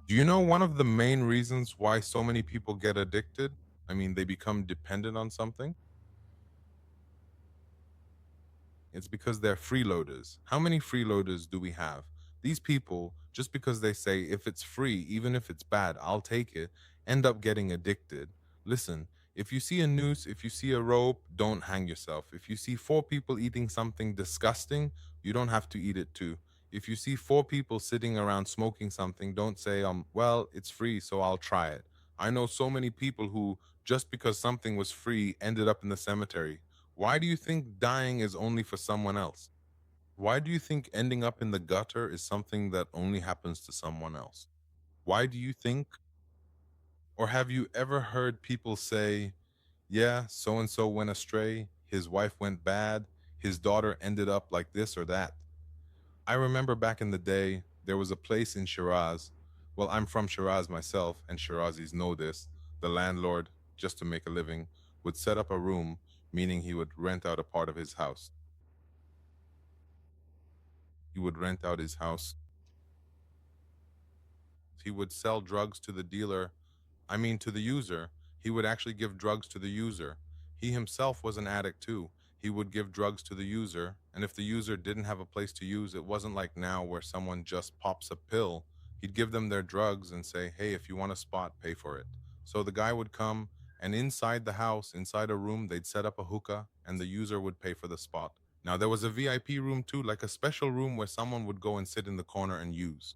Do you know one of the main reasons why so many people get addicted? I mean, they become dependent on something? It's because they're freeloaders. How many freeloaders do we have? These people, just because they say, if it's free, even if it's bad, I'll take it, end up getting addicted. Listen, if you see a noose, if you see a rope, don't hang yourself. If you see four people eating something disgusting, you don't have to eat it too. If you see four people sitting around smoking something, don't say, well, it's free, so I'll try it. I know so many people who, just because something was free, ended up in the cemetery. Why do you think dying is only for someone else? Why do you think ending up in the gutter is something that only happens to someone else? Why do you think, or have you ever heard people say, yeah, so and so went astray, his wife went bad, his daughter ended up like this or that? I remember back in the day, there was a place in Shiraz. Well, I'm from Shiraz myself, and Shirazis know this. The landlord, just to make a living, would set up a room, meaning he would rent out a part of his house. He would rent out his house. He would sell drugs to the dealer, I mean, to the user. He would actually give drugs to the user. He himself was an addict too. He would give drugs to the user, and if the user didn't have a place to use, it wasn't like now where someone just pops a pill. He'd give them their drugs and say, hey, if you want a spot, pay for it. So the guy would come, and inside the house, inside a room, they'd set up a hookah, and the user would pay for the spot. Now, there was a VIP room too, like a special room where someone would go and sit in the corner and use.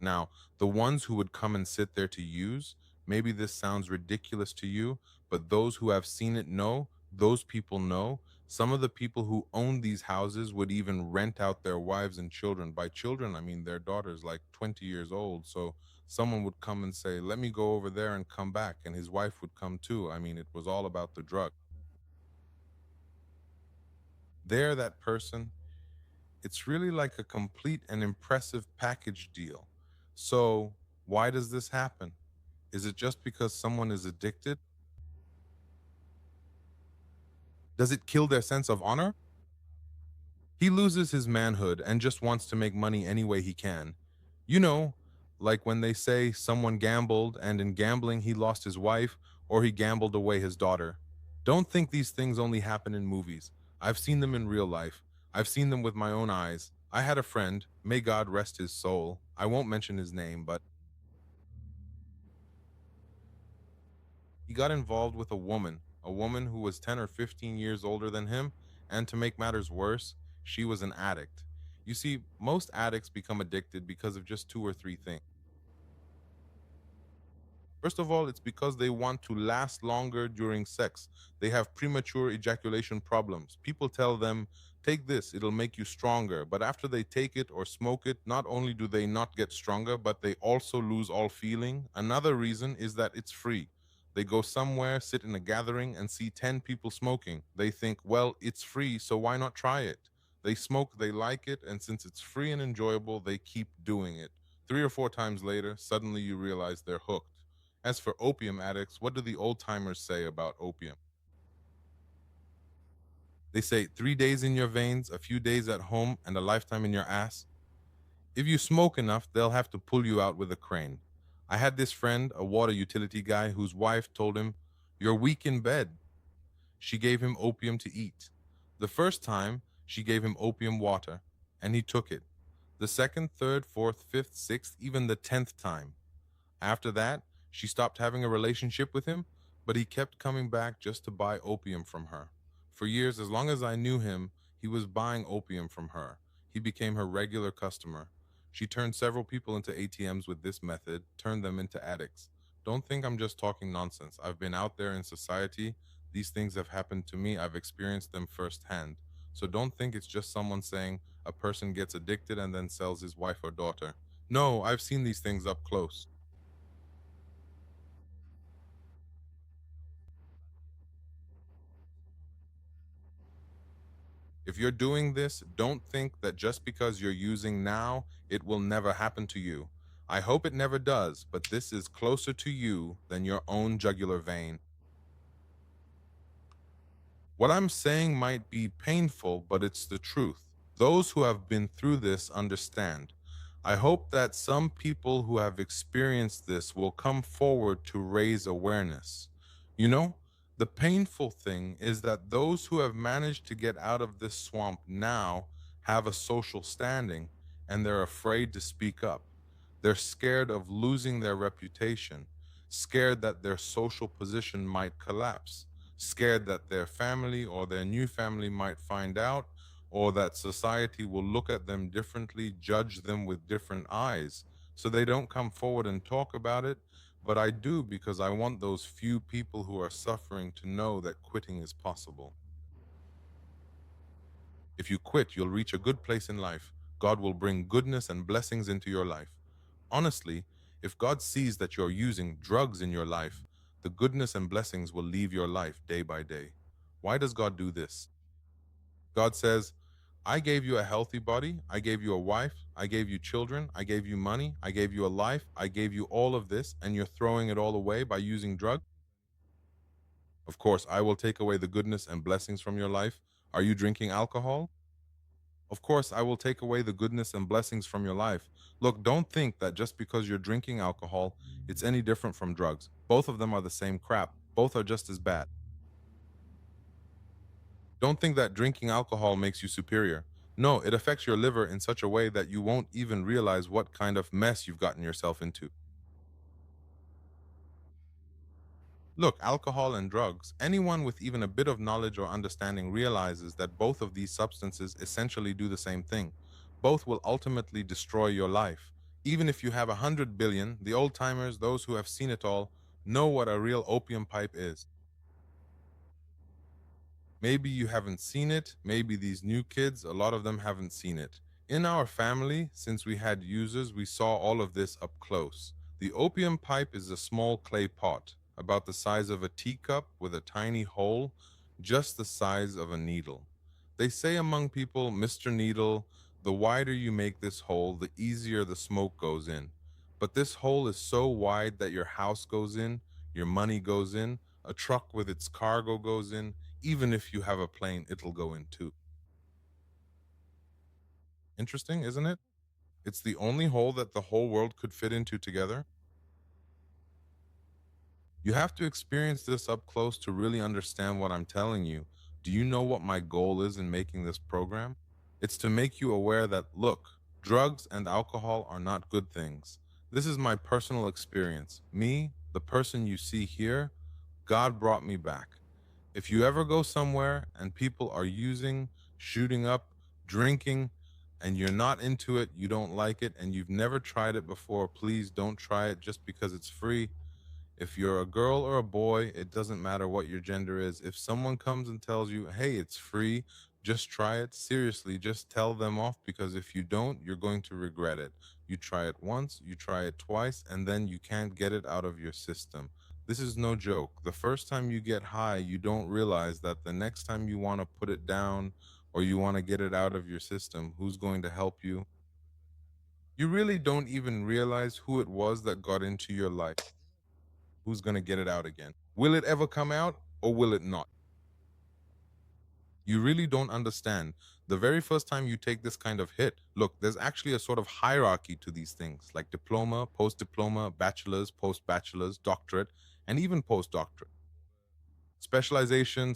Now, the ones who would come and sit there to use, maybe this sounds ridiculous to you, but those who have seen it know, those people know. Some of the people who own these houses would even rent out their wives and children. By children, I mean their daughters, like 20 years old. So someone would come and say, let me go over there and come back. And his wife would come too. I mean, it was all about the drug. They're that person. It's really like a complete and impressive package deal. So, why does this happen? Is it just because someone is addicted? Does it kill their sense of honor? He loses his manhood and just wants to make money any way he can. You know, like when they say someone gambled and in gambling he lost his wife or he gambled away his daughter. Don't think these things only happen in movies. I've seen them in real life. I've seen them with my own eyes. I had a friend, may God rest his soul. I won't mention his name, but he got involved with a woman who was 10 or 15 years older than him, and to make matters worse, she was an addict. You see, most addicts become addicted because of just two or three things. First of all, it's because they want to last longer during sex. They have premature ejaculation problems. People tell them, take this, it'll make you stronger. But after they take it or smoke it, not only do they not get stronger, but they also lose all feeling. Another reason is that it's free. They go somewhere, sit in a gathering, and see 10 people smoking. They think, well, it's free, so why not try it? They smoke, they like it, and since it's free and enjoyable, they keep doing it. 3 or 4 times later, suddenly you realize they're hooked. As for opium addicts, what do the old timers say about opium? They say 3 days in your veins, a few days at home, and a lifetime in your ass. If you smoke enough, they'll have to pull you out with a crane. I had this friend, a water utility guy, whose wife told him, you're weak in bed. She gave him opium to eat. The first time, she gave him opium water, and he took it. The second, third, fourth, fifth, sixth, even the 10th time. After that, she stopped having a relationship with him, but he kept coming back just to buy opium from her. For years, as long as I knew him, he was buying opium from her. He became her regular customer. She turned several people into ATMs with this method, turned them into addicts. Don't think I'm just talking nonsense. I've been out there in society. These things have happened to me. I've experienced them firsthand. So don't think it's just someone saying a person gets addicted and then sells his wife or daughter. No, I've seen these things up close. If you're doing this, don't think that just because you're using now, it will never happen to you. I hope it never does, but this is closer to you than your own jugular vein. What I'm saying might be painful, but it's the truth. Those who have been through this understand. I hope that some people who have experienced this will come forward to raise awareness. You know, the painful thing is that those who have managed to get out of this swamp now have a social standing and they're afraid to speak up. They're scared of losing their reputation, scared that their social position might collapse, scared that their family or their new family might find out, or that society will look at them differently, judge them with different eyes. So they don't come forward and talk about it. But I do because I want those few people who are suffering to know that quitting is possible. If you quit, you'll reach a good place in life. God will bring goodness and blessings into your life. Honestly, if God sees that you're using drugs in your life, the goodness and blessings will leave your life day by day. Why does God do this? God says, I gave you a healthy body. I gave you a wife. I gave you children. I gave you money. I gave you a life. I gave you all of this, and you're throwing it all away by using drugs? Of course, I will take away the goodness and blessings from your life. Are you drinking alcohol? Of course, I will take away the goodness and blessings from your life. Look, don't think that just because you're drinking alcohol, it's any different from drugs. Both of them are the same crap. Both are just as bad. Don't think that drinking alcohol makes you superior. No, it affects your liver in such a way that you won't even realize what kind of mess you've gotten yourself into. Look, alcohol and drugs, anyone with even a bit of knowledge or understanding realizes that both of these substances essentially do the same thing. Both will ultimately destroy your life. Even if you have 100 billion, the old timers, those who have seen it all, know what a real opium pipe is. Maybe you haven't seen it. Maybe these new kids, a lot of them haven't seen it. In our family, since we had users, we saw all of this up close. The opium pipe is a small clay pot, about the size of a teacup with a tiny hole, just the size of a needle. They say among people, Mr. Needle, the wider you make this hole, the easier the smoke goes in. But this hole is so wide that your house goes in, your money goes in, a truck with its cargo goes in, even if you have a plane, it'll go in too. Interesting, isn't it? It's the only hole that the whole world could fit into together. You have to experience this up close to really understand what I'm telling you. Do you know what my goal is in making this program? It's to make you aware that, look, drugs and alcohol are not good things. This is my personal experience. Me, the person you see here, God brought me back. If you ever go somewhere and people are using, shooting up, drinking, and you're not into it, you don't like it, and you've never tried it before, please don't try it just because it's free. If you're a girl or a boy, it doesn't matter what your gender is. If someone comes and tells you, hey, it's free, just try it. Seriously, just tell them off because if you don't, you're going to regret it. You try it once, you try it twice, and then you can't get it out of your system. This is no joke. The first time you get high, you don't realize that the next time you want to put it down or you want to get it out of your system, who's going to help you? You really don't even realize who it was that got into your life. Who's going to get it out again? Will it ever come out or will it not? You really don't understand. The very first time you take this kind of hit, look, there's actually a sort of hierarchy to these things like diploma, post diploma, bachelor's, post bachelor's, doctorate, and even postdoctorate. Specialization,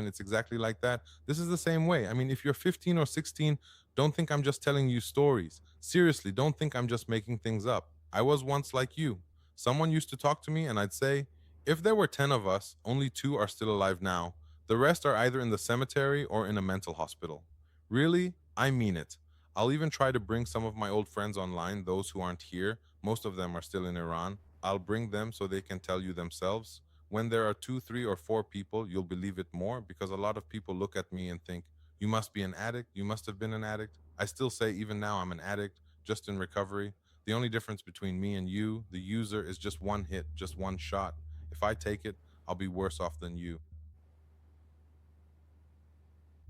it's exactly like that. This is the same way. I mean, if you're 15 or 16, don't think I'm just telling you stories. Seriously, don't think I'm just making things up. I was once like you. Someone used to talk to me and I'd say, if there were 10 of us, only 2 are still alive now. The rest are either in the cemetery or in a mental hospital. Really, I mean it. I'll even try to bring some of my old friends online, those who aren't here. Most of them are still in Iran. I'll bring them so they can tell you themselves. When there are 2, 3, or 4 people, you'll believe it more because a lot of people look at me and think, you must be an addict. You must have been an addict. I still say, even now, I'm an addict, just in recovery. The only difference between me and you, the user, is just one hit, just one shot. If I take it, I'll be worse off than you.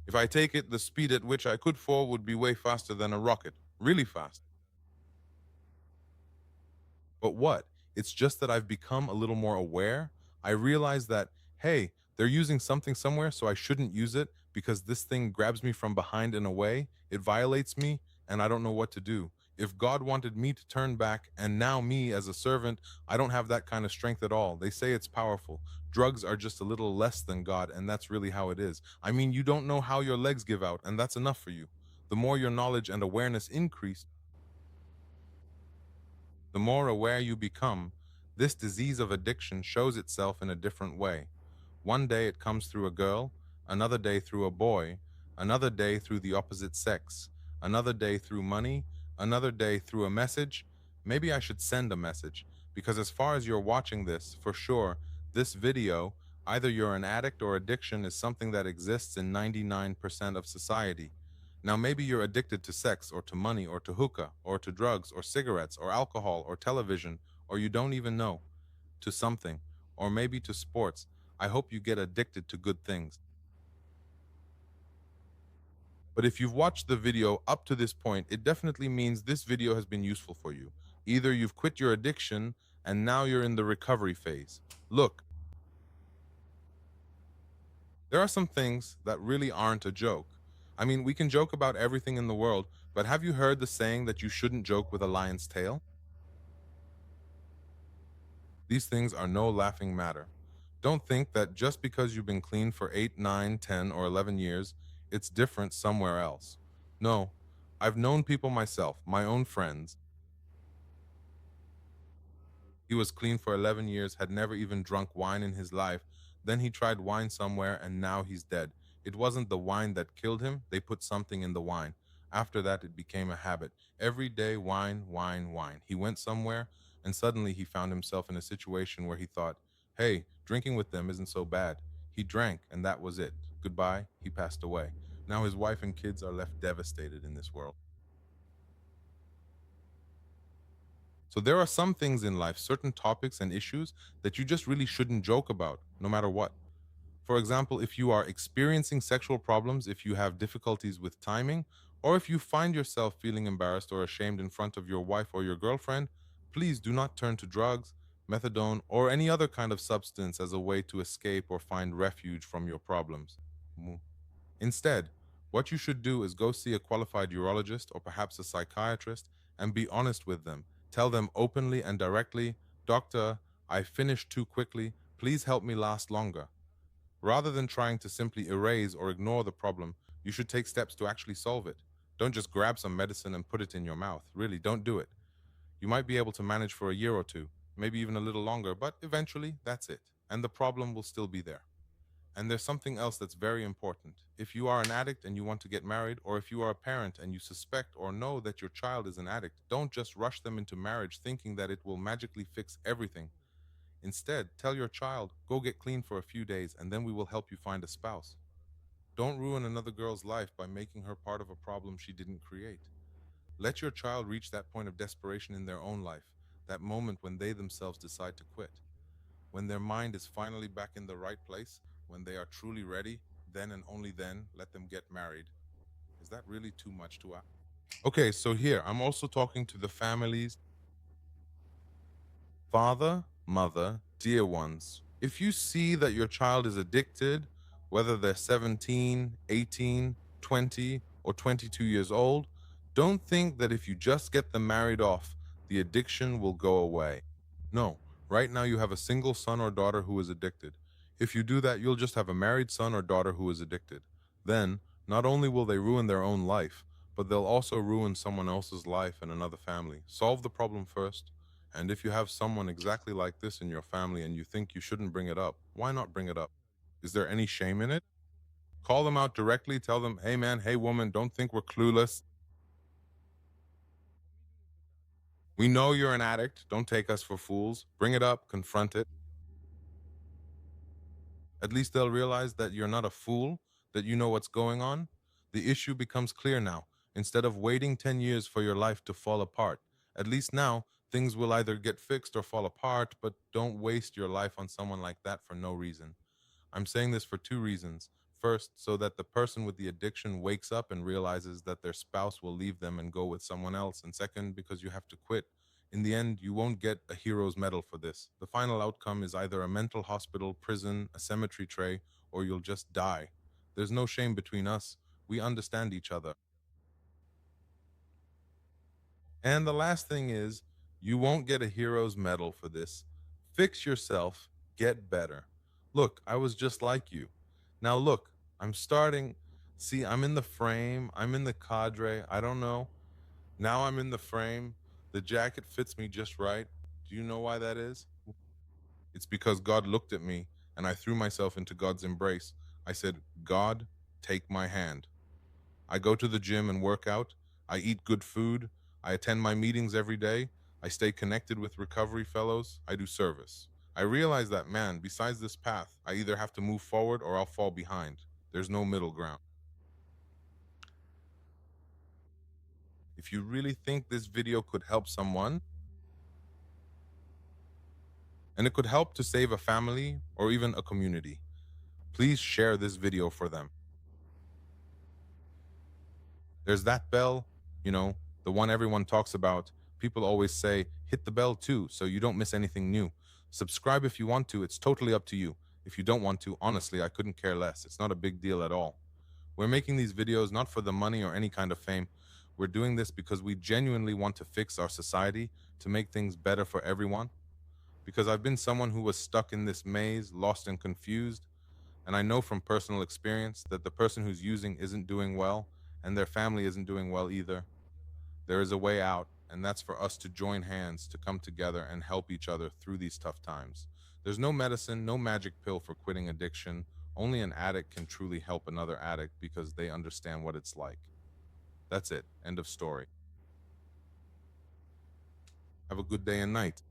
If I take it, the speed at which I could fall would be way faster than a rocket, really fast. But what? It's just that I've become a little more aware. I realize that, hey, they're using something somewhere, so I shouldn't use it because this thing grabs me from behind in a way, it violates me, and I don't know what to do. If God wanted me to turn back, and now me as a servant, I don't have that kind of strength at all. They say it's powerful. Drugs are just a little less than God, and that's really how it is. I mean, you don't know how your legs give out, and that's enough for you. The more your knowledge and awareness increase, the more aware you become. This disease of addiction shows itself in a different way. One day it comes through a girl, another day through a boy, another day through the opposite sex, another day through money, another day through a message. Maybe I should send a message, because as far as you're watching this, for sure, this video, either you're an addict or addiction is something that exists in 99% of society. Now, maybe you're addicted to sex or to money or to hookah or to drugs or cigarettes or alcohol or television, or you don't even know, to something, or maybe to sports. I hope you get addicted to good things. But if you've watched the video up to this point, it definitely means this video has been useful for you. Either you've quit your addiction and now you're in the recovery phase. Look, there are some things that really aren't a joke. I mean, we can joke about everything in the world, but have you heard the saying that you shouldn't joke with a lion's tail? These things are no laughing matter. Don't think that just because you've been clean for 8, 9, 10, or 11 years, it's different somewhere else. No, I've known people myself, my own friends. He was clean for 11 years, had never even drunk wine in his life. Then he tried wine somewhere and now he's dead. It wasn't the wine that killed him, they put something in the wine. After that, it became a habit. Every day, wine, wine, wine. He went somewhere and suddenly he found himself in a situation where he thought, hey, drinking with them isn't so bad. He drank and that was it. Goodbye, he passed away. Now his wife and kids are left devastated in this world. So there are some things in life, certain topics and issues that you just really shouldn't joke about, no matter what. For example, if you are experiencing sexual problems, if you have difficulties with timing, or if you find yourself feeling embarrassed or ashamed in front of your wife or your girlfriend, please do not turn to drugs, methadone, or any other kind of substance as a way to escape or find refuge from your problems. Instead, what you should do is go see a qualified urologist or perhaps a psychiatrist and be honest with them. Tell them openly and directly, Doctor, I finished too quickly. Please help me last longer. Rather than trying to simply erase or ignore the problem, you should take steps to actually solve it. Don't just grab some medicine and put it in your mouth. Really, don't do it. You might be able to manage for a year or two, maybe even a little longer, but eventually that's it. And the problem will still be there. And there's something else that's very important. If you are an addict and you want to get married, or if you are a parent and you suspect or know that your child is an addict, don't just rush them into marriage thinking that it will magically fix everything. Instead, tell your child, go get clean for a few days and then we will help you find a spouse. Don't ruin another girl's life by making her part of a problem she didn't create. Let your child reach that point of desperation in their own life, that moment when they themselves decide to quit. When their mind is finally back in the right place, when they are truly ready, then and only then let them get married. Is that really too much to ask? Okay, so here I'm also talking to the families, father, mother, dear ones. If you see that your child is addicted, whether they're 17, 18, 20, or 22 years old, don't think that if you just get them married off, the addiction will go away. No, right now you have a single son or daughter who is addicted. If you do that, you'll just have a married son or daughter who is addicted. Then, not only will they ruin their own life, but they'll also ruin someone else's life and another family. Solve the problem first. And if you have someone exactly like this in your family and you think you shouldn't bring it up, why not bring it up? Is there any shame in it? Call them out directly. Tell them, hey man, hey woman, don't think we're clueless. We know you're an addict. Don't take us for fools. Bring it up, confront it. At least they'll realize that you're not a fool, that you know what's going on. The issue becomes clear now. Instead of waiting 10 years for your life to fall apart, at least now things will either get fixed or fall apart, but don't waste your life on someone like that for no reason. I'm saying this for two reasons. First, so that the person with the addiction wakes up and realizes that their spouse will leave them and go with someone else. And second, because you have to quit. In the end, you won't get a hero's medal for this. The final outcome is either a mental hospital, prison, a cemetery tray, or you'll just die. There's no shame between us. We understand each other. And the last thing is, you won't get a hero's medal for this. Fix yourself, get better. Look, I was just like you. Now, look, I'm starting. See, I'm in the frame, I'm in the cadre. I don't know. Now I'm in the frame. The jacket fits me just right. Do you know why that is? It's because God looked at me and I threw myself into God's embrace. I said, God, take my hand. I go to the gym and work out. I eat good food. I attend my meetings every day. I stay connected with recovery fellows. I do service. I realize that, man, besides this path, I either have to move forward or I'll fall behind. There's no middle ground. If you really think this video could help someone, and it could help to save a family or even a community, please share this video for them. There's that bell, you know, the one everyone talks about. People always say, hit the bell too, so you don't miss anything new. Subscribe if you want to, it's totally up to you. If you don't want to, honestly, I couldn't care less. It's not a big deal at all. We're making these videos not for the money or any kind of fame. We're doing this because we genuinely want to fix our society, to make things better for everyone. Because I've been someone who was stuck in this maze, lost and confused, and I know from personal experience that the person who's using isn't doing well, and their family isn't doing well either. There is a way out, and that's for us to join hands, to come together and help each other through these tough times. There's no medicine, no magic pill for quitting addiction. Only an addict can truly help another addict because they understand what it's like. That's it. End of story. Have a good day and night.